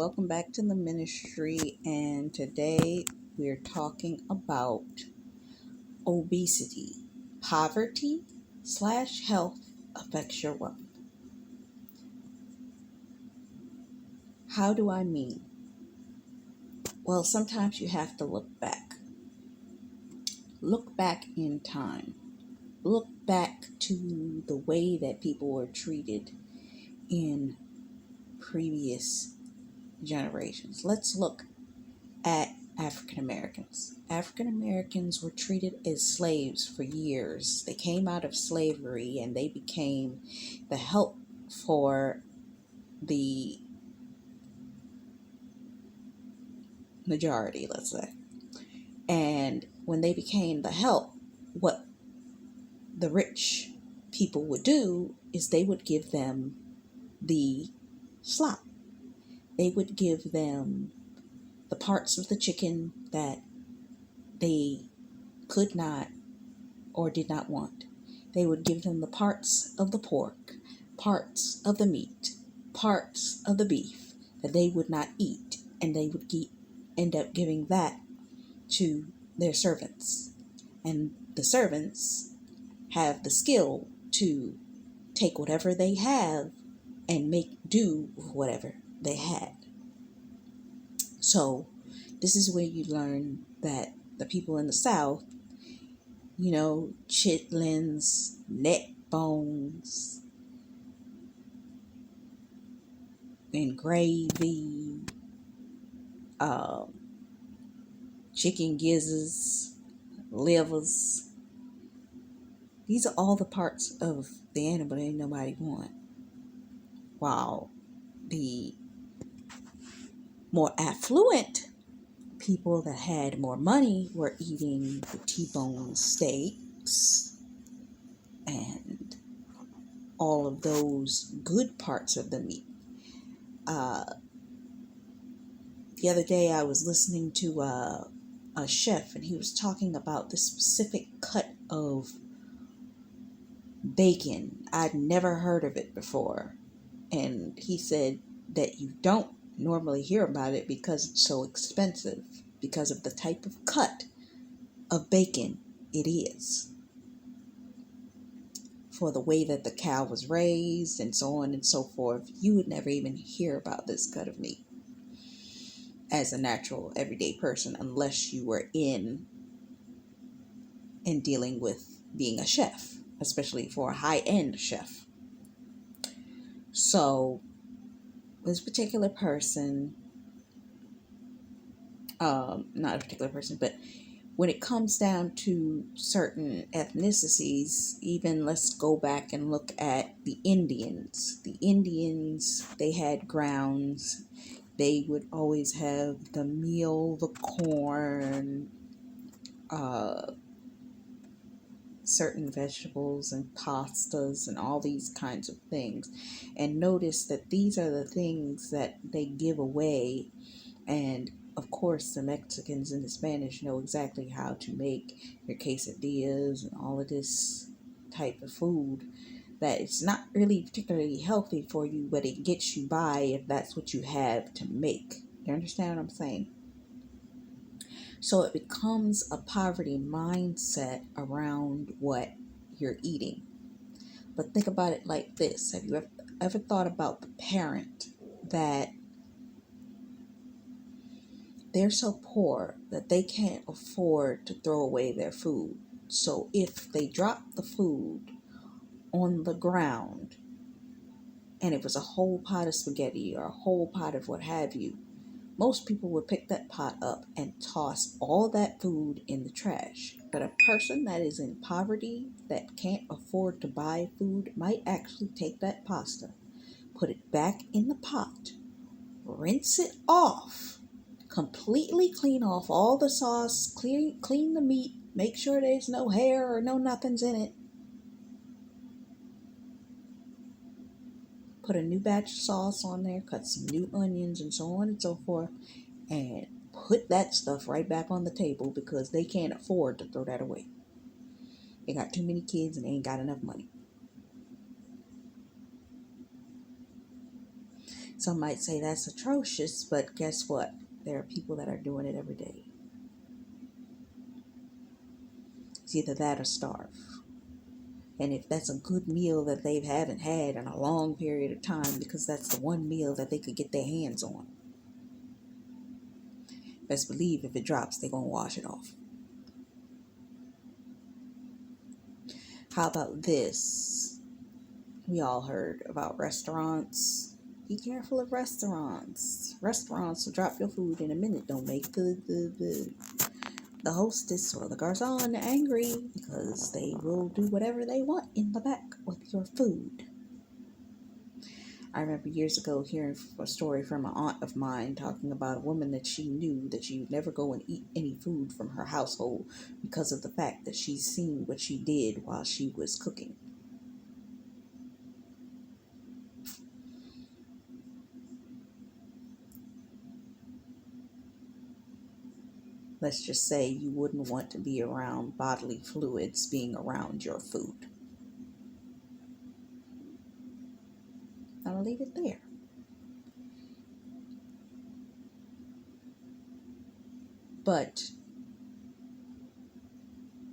welcome back to the ministry. And today we're talking about obesity. Poverty slash health affects your wealth. How do I mean? Well, sometimes you have to look back. Look back in time. Look back to the way that people were treated in previous generations. Let's look at African Americans. African Americans were treated as slaves for years. They came out of slavery and they became the help for the majority, let's say. And when they became the help, what the rich people would do is they would give them the slop. They would give them the parts of the chicken that they could not or did not want. They would give them the parts of the pork, parts of the meat, parts of the beef that they would not eat, and they would end up giving that to their servants. And the servants have the skill to take whatever they have and make do with whatever they had. So this is where you learn that the people in the South, chitlins, neck bones, and gravy, chicken gizzards, livers. These are all the parts of the animal that ain't nobody want. While the more affluent people that had more money were eating the T-bone steaks and all of those good parts of the meat. The other day I was listening to a chef, and he was talking about this specific cut of bacon. I'd never heard of it before. And he said that you don't normally hear about it because it's so expensive, because of the type of cut of bacon it is, for the way that the cow was raised and so on and so forth. You would never even hear about this cut of meat as a natural everyday person unless you were in and dealing with being a chef, especially for a high-end chef. So this particular person, not a particular person, but when it comes down to certain ethnicities, even let's go back and look at the Indians. The Indians, they had grounds. They would always have the meal, the corn, certain vegetables and pastas and all these kinds of things. And notice that these are the things that they give away. And of course, the Mexicans and the Spanish know exactly how to make your quesadillas and all of this type of food that it's not really particularly healthy for you, but it gets you by if that's what you have to make. You understand what I'm saying? So it becomes a poverty mindset around what you're eating. But think about it like this. Have you ever thought about the parent that they're so poor that they can't afford to throw away their food? So if they drop the food on the ground and it was a whole pot of spaghetti or a whole pot of what have you, most people would pick that pot up and toss all that food in the trash. But a person that is in poverty, that can't afford to buy food, might actually take that pasta, put it back in the pot, rinse it off, completely clean off all the sauce, clean the meat, make sure there's no hair or no nothings in it, put a new batch of sauce on there, cut some new onions and so on and so forth, and put that stuff right back on the table because they can't afford to throw that away. They got too many kids and they ain't got enough money. Some might say that's atrocious, but guess what? There are people that are doing it every day. It's either that or starve. And if that's a good meal that they haven't had in a long period of time, because that's the one meal that they could get their hands on, best believe if it drops, they're going to wash it off. How about this? We all heard about restaurants. Be careful of restaurants. Restaurants will drop your food in a minute. Don't make the hostess or the garçon angry, because they will do whatever they want in the back with your food. I remember years ago hearing a story from an aunt of mine talking about a woman that she knew that she would never go and eat any food from her household because of the fact that she's seen what she did while she was cooking. Let's just say you wouldn't want to be around bodily fluids being around your food. I'll leave it there. But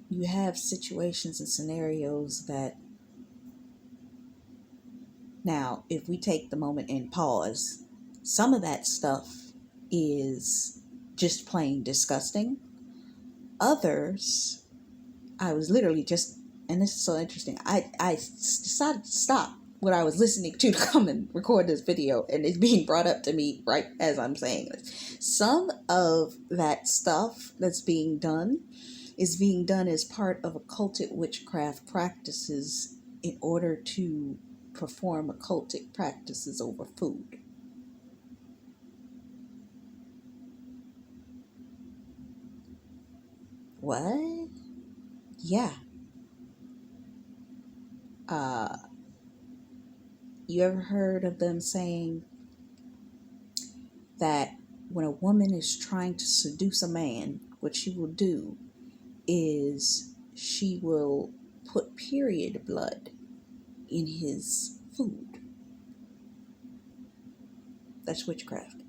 you have situations and scenarios that, now, if we take the moment and pause, some of that stuff is just plain disgusting. Others, I was literally just, and this is so interesting, I decided to stop what I was listening to come and record this video, and it's being brought up to me right as I'm saying this. Some of that stuff that's being done is being done as part of occultic witchcraft practices in order to perform occultic practices over food. What? Yeah. You ever heard of them saying that when a woman is trying to seduce a man, what she will do is she will put period blood in his food? That's witchcraft.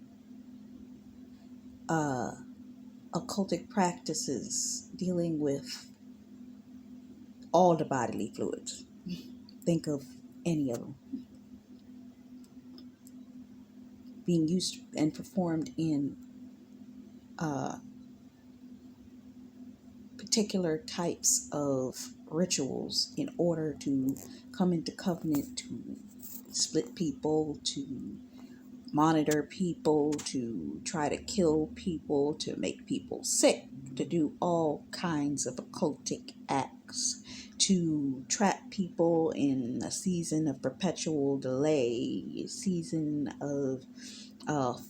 Occultic practices dealing with all the bodily fluids. Think of any of them being used and performed in particular types of rituals in order to come into covenant, to split people, to monitor people, to try to kill people, to make people sick, to do all kinds of occultic acts, to trap people in a season of perpetual delay, a season of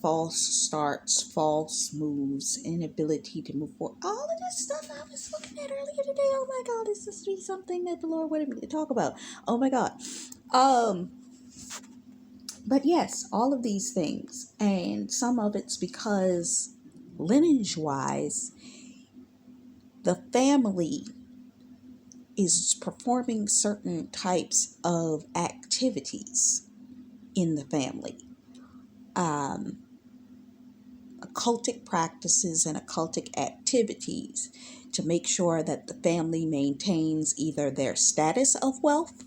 false starts, false moves, inability to move forward. All of this stuff I was looking at earlier today. Oh my God, this is something that the Lord wanted me to talk about. Oh my God. But yes, all of these things, and some of it's because lineage-wise, the family is performing certain types of activities in the family. Occultic practices and occultic activities to make sure that the family maintains either their status of wealth,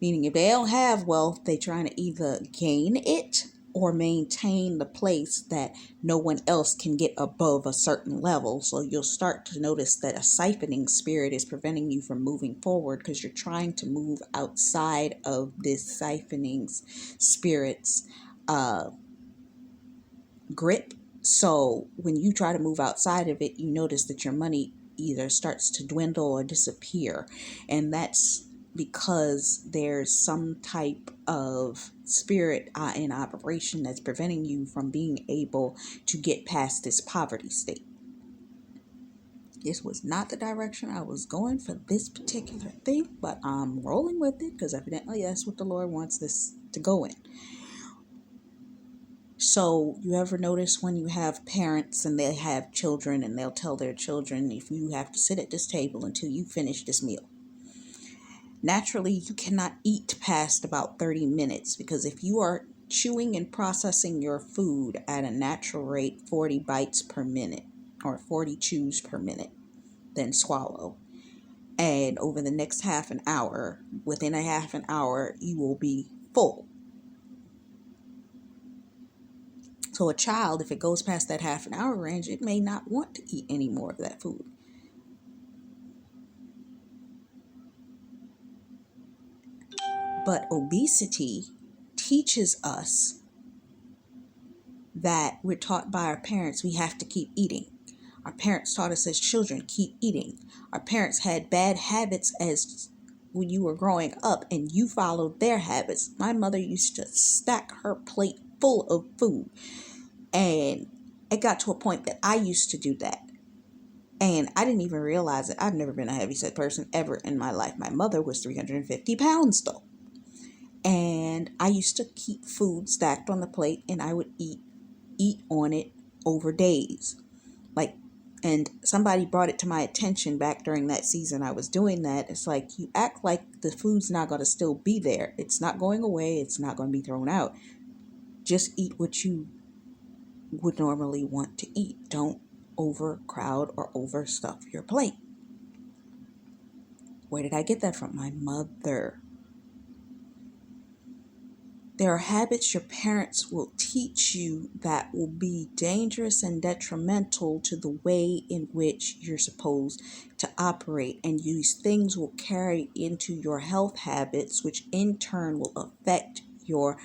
meaning if they don't have wealth, they're trying to either gain it or maintain the place that no one else can get above a certain level. So you'll start to notice that a siphoning spirit is preventing you from moving forward because you're trying to move outside of this siphoning spirit's grip. So when you try to move outside of it, you notice that your money either starts to dwindle or disappear. And that's because there's some type of spirit in operation that's preventing you from being able to get past this poverty state. This was not the direction I was going for this particular thing, but I'm rolling with it because evidently that's what the Lord wants this to go in. So you ever notice when you have parents and they have children and they'll tell their children, if you have to sit at this table until you finish this meal. Naturally, you cannot eat past about 30 minutes because if you are chewing and processing your food at a natural rate, 40 bites per minute or 40 chews per minute, then swallow. And over the next half an hour, within a half an hour, you will be full. So a child, if it goes past that half an hour range, it may not want to eat any more of that food. But obesity teaches us that we're taught by our parents we have to keep eating. Our parents taught us as children, keep eating. Our parents had bad habits as when you were growing up and you followed their habits. My mother used to stack her plate full of food. And it got to a point that I used to do that. And I didn't even realize it. I've never been a heavyset person ever in my life. My mother was 350 pounds though. And I used to keep food stacked on the plate and I would eat on it over days. Like, and somebody brought it to my attention back during that season I was doing that. It's like, you act like the food's not going to still be there. It's not going away. It's not going to be thrown out. Just eat what you would normally want to eat. Don't overcrowd or overstuff your plate. Where did I get that from? My mother. There are habits your parents will teach you that will be dangerous and detrimental to the way in which you're supposed to operate. And these things will carry into your health habits, which in turn will affect your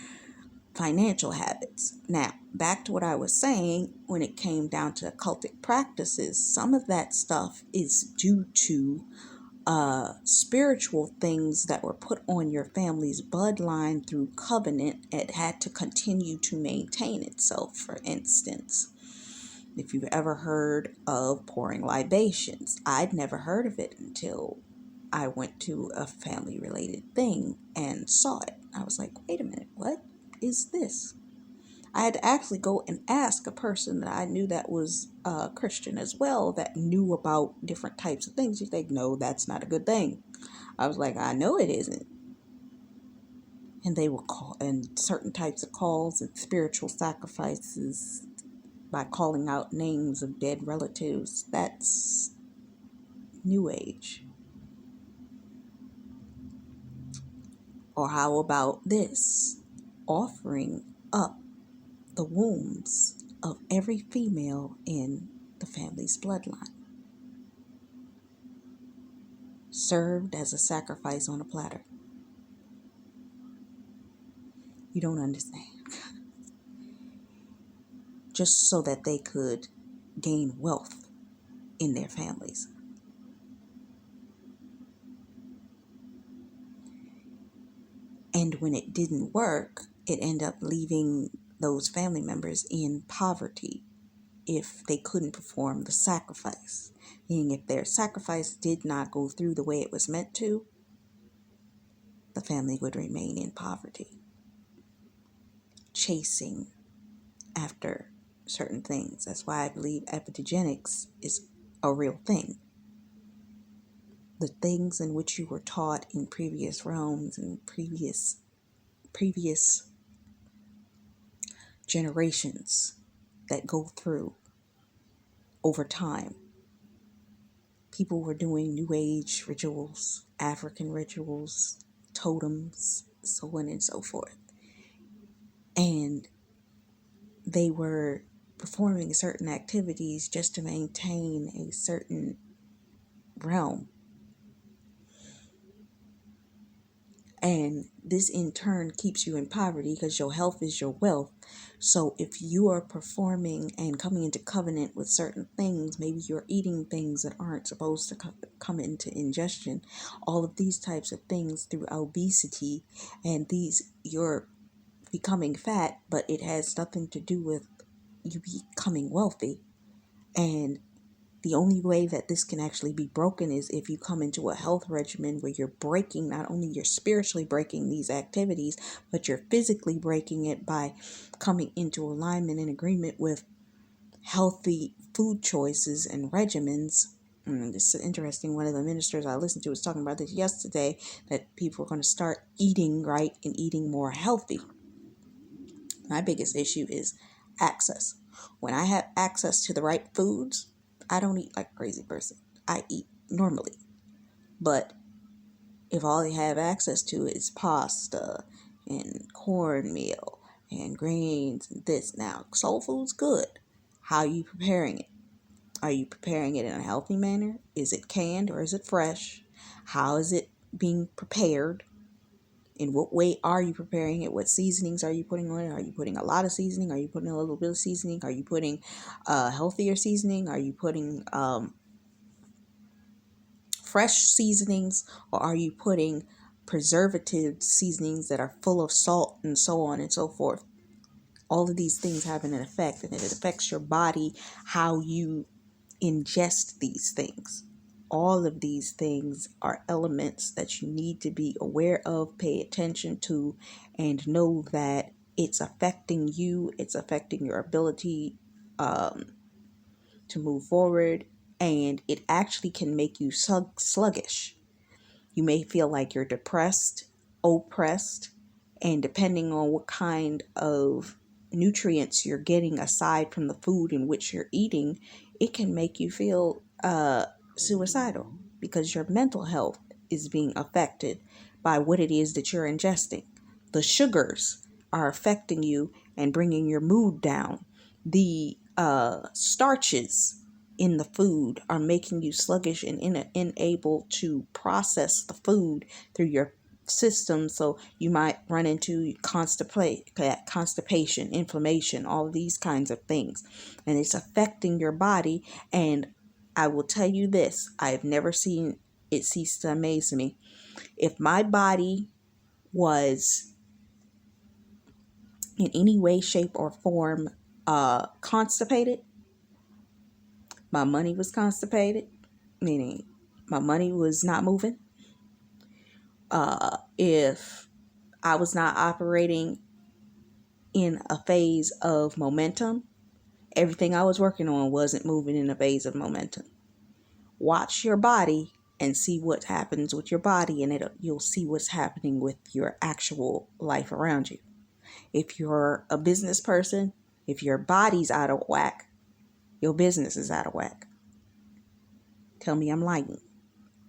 financial habits. Now, back to what I was saying when it came down to occultic practices, some of that stuff is due to spiritual things that were put on your family's bloodline through covenant. It had to continue to maintain itself. For instance, if you've ever heard of pouring libations, I'd never heard of it until I went to a family related thing and saw it. I was like, wait a minute, what is this? I had to actually go and ask a person that I knew that was Christian as well, that knew about different types of things. She's like, no, that's not a good thing. I was like, I know it isn't. And they will call, and certain types of calls and spiritual sacrifices by calling out names of dead relatives, that's New Age. Or how about this? Offering up the wombs of every female in the family's bloodline, served as a sacrifice on a platter. You don't understand. Just so that they could gain wealth in their families. And when it didn't work, it ended up leaving those family members in poverty if they couldn't perform the sacrifice. Meaning if their sacrifice did not go through the way it was meant to, the family would remain in poverty, chasing after certain things. That's why I believe epigenetics is a real thing. The things in which you were taught in previous realms and previous generations that go through over time. People were doing New Age rituals, African rituals, totems, so on and so forth. And they were performing certain activities just to maintain a certain realm. And this in turn keeps you in poverty because your health is your wealth. So if you are performing and coming into covenant with certain things, maybe you're eating things that aren't supposed to come into ingestion, all of these types of things through obesity, and you're becoming fat, but it has nothing to do with you becoming wealthy. And the only way that this can actually be broken is if you come into a health regimen where you're breaking, not only you're spiritually breaking these activities, but you're physically breaking it by coming into alignment and agreement with healthy food choices and regimens. This is interesting. One of the ministers I listened to was talking about this yesterday, that people are going to start eating right and eating more healthy. My biggest issue is access. When I have access to the right foods, I don't eat like a crazy person. I eat normally. But if all you have access to is pasta and cornmeal and grains and this, now soul food's good. How are you preparing it? Are you preparing it in a healthy manner? Is it canned or is it fresh? How is it being prepared? In what way are you preparing it? What seasonings are you putting on it? Are you putting a lot of seasoning? Are you putting a little bit of seasoning? Are you putting healthier seasoning? Are you putting fresh seasonings? Or are you putting preservative seasonings that are full of salt and so on and so forth? All of these things have an effect, and it affects your body, how you ingest these things. All of these things are elements that you need to be aware of, pay attention to, and know that it's affecting you. It's affecting your ability to move forward, and it actually can make you sluggish. You may feel like you're depressed, oppressed, and depending on what kind of nutrients you're getting aside from the food in which you're eating, it can make you feel suicidal because your mental health is being affected by what it is that you're ingesting. The sugars are affecting you and bringing your mood down. The starches in the food are making you sluggish and unable to process the food through your system. So you might run into constipation, inflammation, all of these kinds of things. And it's affecting your body. And I will tell you this, I have never seen it cease to amaze me. If my body was in any way, shape, or form constipated, my money was constipated, meaning my money was not moving. If I was not operating in a phase of momentum, everything I was working on wasn't moving in a phase of momentum. Watch your body and see what happens with your body, and you'll see what's happening with your actual life around you. If you're a business person, if your body's out of whack, your business is out of whack. Tell me I'm lying.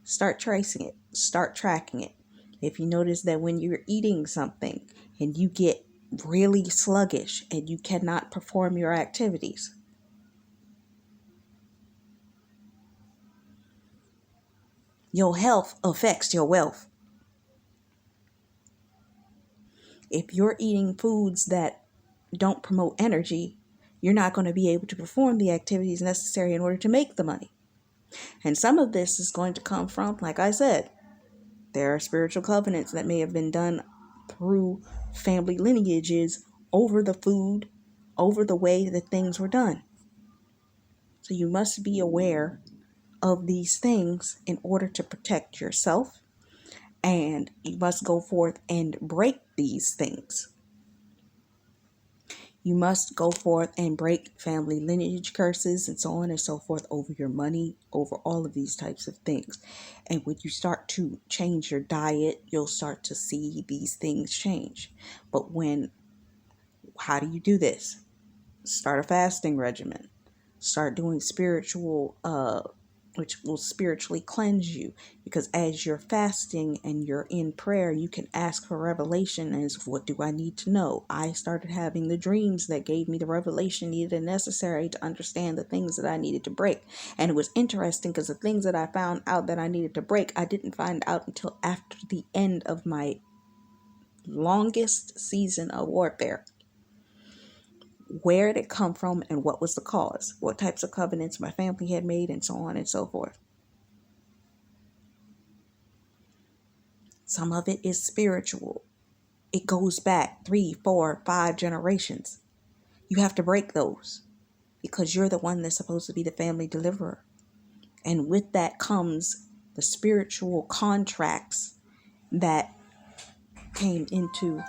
Start tracing it. Start tracking it. If you notice that when you're eating something and you get really sluggish and you cannot perform your activities, your health affects your wealth. If you're eating foods that don't promote energy, you're not going to be able to perform the activities necessary in order to make the money. And some of this is going to come from, like I said, there are spiritual covenants that may have been done through family lineages over the food, over the way that things were done. So you must be aware of these things in order to protect yourself, and you must go forth and break these things. You must go forth and break family lineage curses and so on and so forth over your money, over all of these types of things. And when you start to change your diet, you'll start to see these things change. But how do you do this? Start a fasting regimen. Start doing spiritual which will spiritually cleanse you, because as you're fasting and you're in prayer, you can ask for revelation as what do I need to know. I started having the dreams that gave me the revelation needed and necessary to understand the things that I needed to break. And it was interesting because the things that I found out that I needed to break, I didn't find out until after the end of my longest season of warfare. Where did it come from and what was the cause? What types of covenants my family had made and so on and so forth. Some of it is spiritual. It goes back 3, 4, 5 generations. You have to break those because you're the one that's supposed to be the family deliverer. And with that comes the spiritual contracts that came into